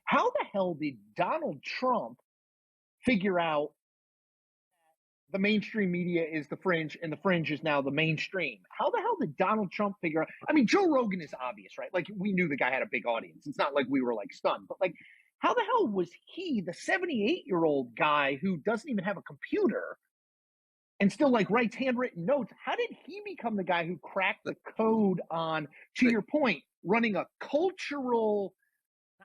How the hell did Donald Trump figure out the mainstream media is the fringe and the fringe is now the mainstream? How the hell did Donald Trump figure out? I mean, Joe Rogan is obvious, right? Like, we knew the guy had a big audience. It's not like we were like stunned, but like, how the hell was he, the 78-year-old guy who doesn't even have a computer and still like writes handwritten notes? How did he become the guy who cracked the code on, to your point, running a cultural,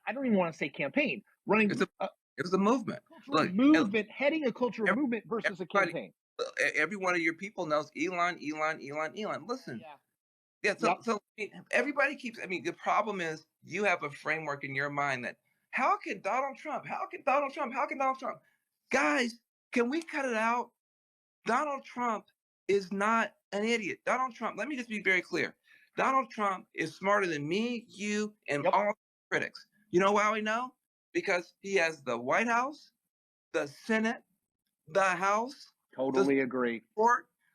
I don't even want to say campaign, running it was a movement. Look, movement, heading a cultural movement versus a campaign. Every one of your people knows Elon. Listen. Yeah, so everybody keeps, I mean, the problem is you have a framework in your mind that how can Donald Trump? Guys, can we cut it out? Donald Trump is not an idiot. Donald Trump, let me just be very clear. Donald Trump is smarter than me, you, and all critics. You know why we know? Because he has the White House, the Senate, the House. Totally agree.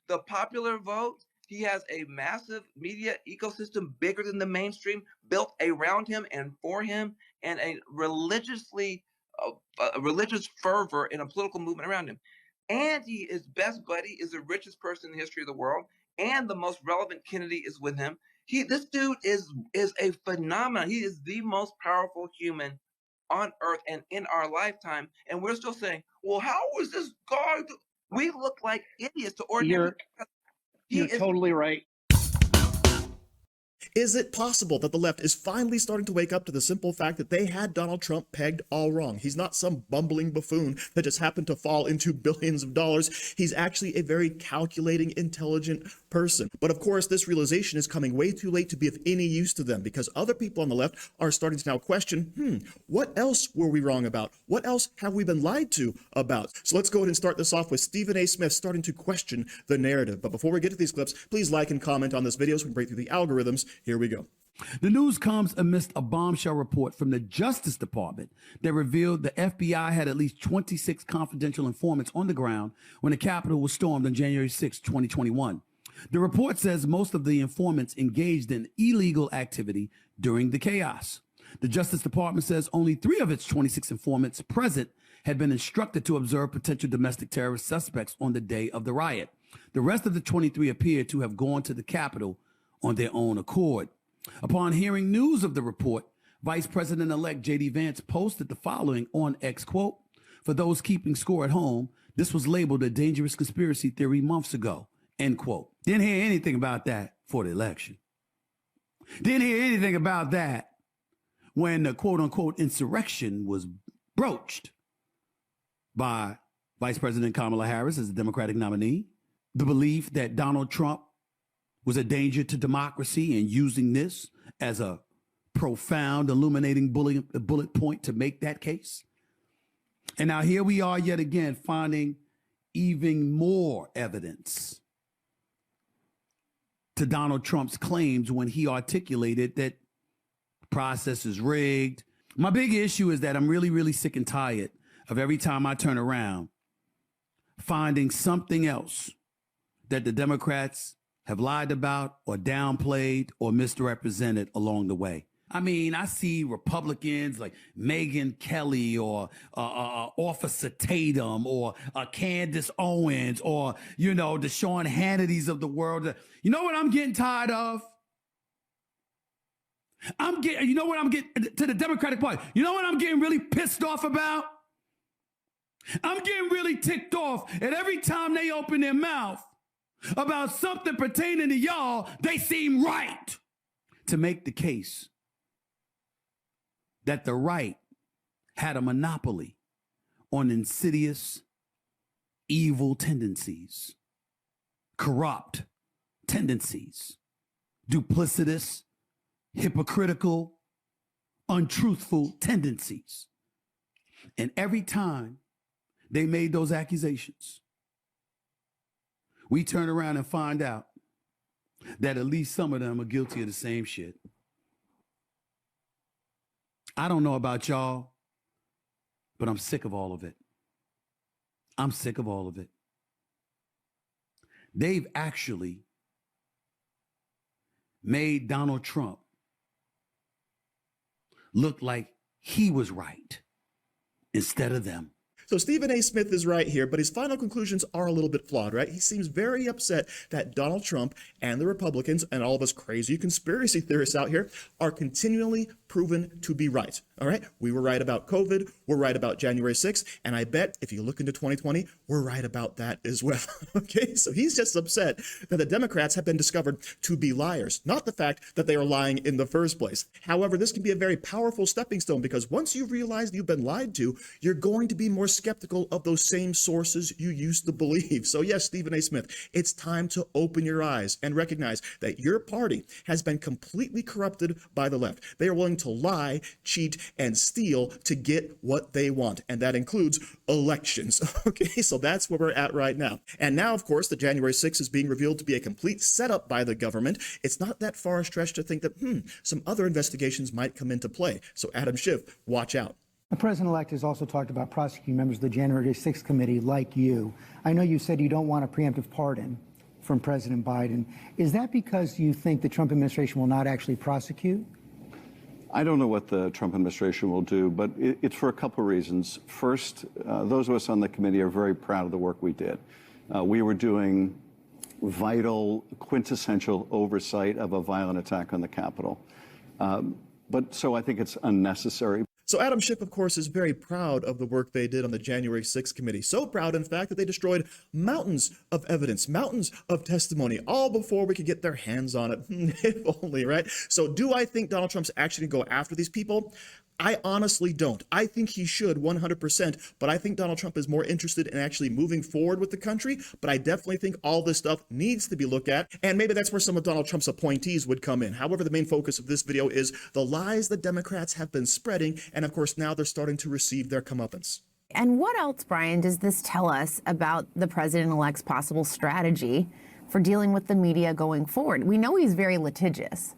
The popular vote. He has a massive media ecosystem bigger than the mainstream built around him and for him, and a religious fervor in a political movement around him. And his best buddy is the richest person in the history of the world, and the most relevant Kennedy is with him. This dude is a phenomenon. He is the most powerful human on earth and in our lifetime. And we're still saying, well, how was this guy? We look like idiots to ordinary people. You're totally right. Is it possible that the left is finally starting to wake up to the simple fact that they had Donald Trump pegged all wrong? He's not some bumbling buffoon that just happened to fall into billions of dollars. He's actually a very calculating, intelligent person. But of course, this realization is coming way too late to be of any use to them, because other people on the left are starting to now question, what else were we wrong about? What else have we been lied to about? So let's go ahead and start this off with Stephen A. Smith starting to question the narrative. But before we get to these clips, please like and comment on this video so we can break through the algorithms. Here we go. The news comes amidst a bombshell report from the Justice Department that revealed the FBI had at least 26 confidential informants on the ground when the Capitol was stormed on January 6, 2021. The report says most of the informants engaged in illegal activity during the chaos. The Justice Department says only 3 of its 26 informants present had been instructed to observe potential domestic terrorist suspects on the day of the riot. The rest of the 23 appear to have gone to the Capitol on their own accord. Upon hearing news of the report, Vice President-elect J.D. Vance posted the following on X, quote, "For those keeping score at home, this was labeled a dangerous conspiracy theory months ago," end quote. Didn't hear anything about that for the election. Didn't hear anything about that when the quote-unquote insurrection was broached by Vice President Kamala Harris as the Democratic nominee. The belief that Donald Trump was a danger to democracy and using this as a profound, illuminating bullet point to make that case. And now here we are yet again finding even more evidence to Donald Trump's claims when he articulated that the process is rigged. My big issue is that I'm really, really sick and tired of every time I turn around finding something else that the Democrats have lied about or downplayed or misrepresented along the way. I mean, I see Republicans like Megyn Kelly or Officer Tatum or Candace Owens or, the Sean Hannitys of the world. You know what I'm getting tired of? I'm getting to the Democratic Party. You know what I'm getting really pissed off about? I'm getting really ticked off at every time they open their mouth about something pertaining to y'all, they seem right to make the case that the right had a monopoly on insidious, evil tendencies, corrupt tendencies, duplicitous, hypocritical, untruthful tendencies. And every time they made those accusations, we turn around and find out that at least some of them are guilty of the same shit. I don't know about y'all, but I'm sick of all of it. I'm sick of all of it. They've actually made Donald Trump look like he was right instead of them. So Stephen A. Smith is right here, but his final conclusions are a little bit flawed, right? He seems very upset that Donald Trump and the Republicans and all of us crazy conspiracy theorists out here are continually proven to be right. All right. We were right about COVID. We're right about January 6th. And I bet if you look into 2020, we're right about that as well. Okay. So he's just upset that the Democrats have been discovered to be liars, not the fact that they are lying in the first place. However, this can be a very powerful stepping stone because once you realize you've been lied to, you're going to be more skeptical of those same sources you used to believe. So yes, Stephen A. Smith, it's time to open your eyes and recognize that your party has been completely corrupted by the left. They are willing to lie, cheat, and steal to get what they want. And that includes elections. Okay, so that's where we're at right now. And now, of course, the January 6th is being revealed to be a complete setup by the government. It's not that far a stretch to think that, some other investigations might come into play. So Adam Schiff, watch out. The president-elect has also talked about prosecuting members of the January 6th committee like you. I know you said you don't want a preemptive pardon from President Biden. Is that because you think the Trump administration will not actually prosecute? I don't know what the Trump administration will do, but it's for a couple of reasons. First, those of us on the committee are very proud of the work we did. We were doing vital, quintessential oversight of a violent attack on the Capitol. So I think it's unnecessary. So Adam Schiff, of course, is very proud of the work they did on the January 6th committee. So proud, in fact, that they destroyed mountains of evidence, mountains of testimony, all before we could get their hands on it. If only, right? So do I think Donald Trump's actually going to go after these people? I honestly don't. I think he should 100%, but I think Donald Trump is more interested in actually moving forward with the country. But I definitely think all this stuff needs to be looked at. And maybe that's where some of Donald Trump's appointees would come in. However, the main focus of this video is the lies the Democrats have been spreading. And of course, now they're starting to receive their comeuppance. And what else, Brian, does this tell us about the president-elect's possible strategy for dealing with the media going forward? We know he's very litigious.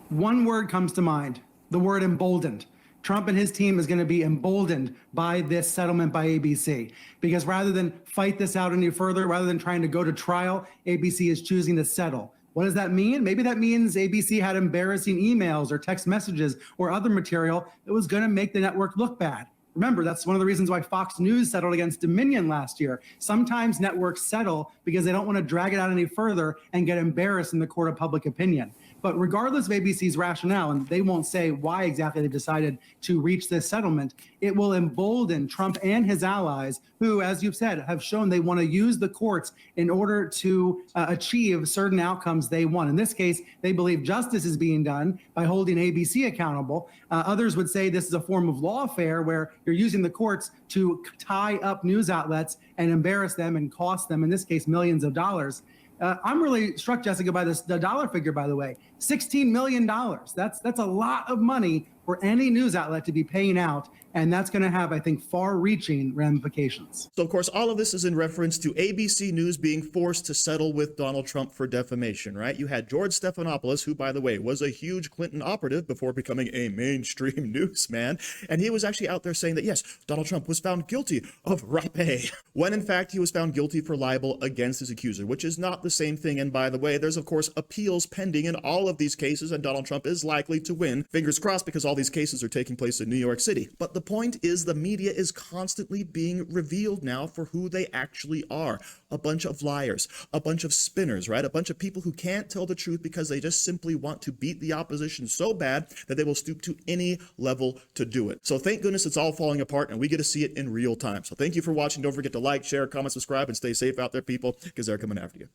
One word comes to mind. The word emboldened. Trump and his team is going to be emboldened by this settlement by ABC, because rather than fight this out any further, rather than trying to go to trial, ABC is choosing to settle. What does that mean? Maybe that means ABC had embarrassing emails or text messages or other material that was going to make the network look bad. Remember, that's one of the reasons why Fox News settled against Dominion last year. Sometimes networks settle because they don't want to drag it out any further and get embarrassed in the court of public opinion. But regardless of ABC's rationale, and they won't say why exactly they decided to reach this settlement, it will embolden Trump and his allies who, as you've said, have shown they want to use the courts in order to achieve certain outcomes they want. In this case, they believe justice is being done by holding ABC accountable. Others would say this is a form of lawfare where you're using the courts to tie up news outlets and embarrass them and cost them, in this case, millions of dollars. I'm really struck, Jessica, by the dollar figure, by the way, $16 million. That's a lot of money for any news outlet to be paying out. And that's going to have, I think, far-reaching ramifications. So, of course, all of this is in reference to ABC News being forced to settle with Donald Trump for defamation, right? You had George Stephanopoulos, who, by the way, was a huge Clinton operative before becoming a mainstream newsman. And he was actually out there saying that, yes, Donald Trump was found guilty of rape, when, in fact, he was found guilty for libel against his accuser, which is not the same thing. And by the way, there's, of course, appeals pending in all of these cases, and Donald Trump is likely to win. Fingers crossed, because all these cases are taking place in New York City. But the point is the media is constantly being revealed now for who they actually are. A bunch of liars, a bunch of spinners, right? A bunch of people who can't tell the truth because they just simply want to beat the opposition so bad that they will stoop to any level to do it. So thank goodness it's all falling apart and we get to see it in real time. So thank you for watching. Don't forget to like, share, comment, subscribe, and stay safe out there, people, because they're coming after you.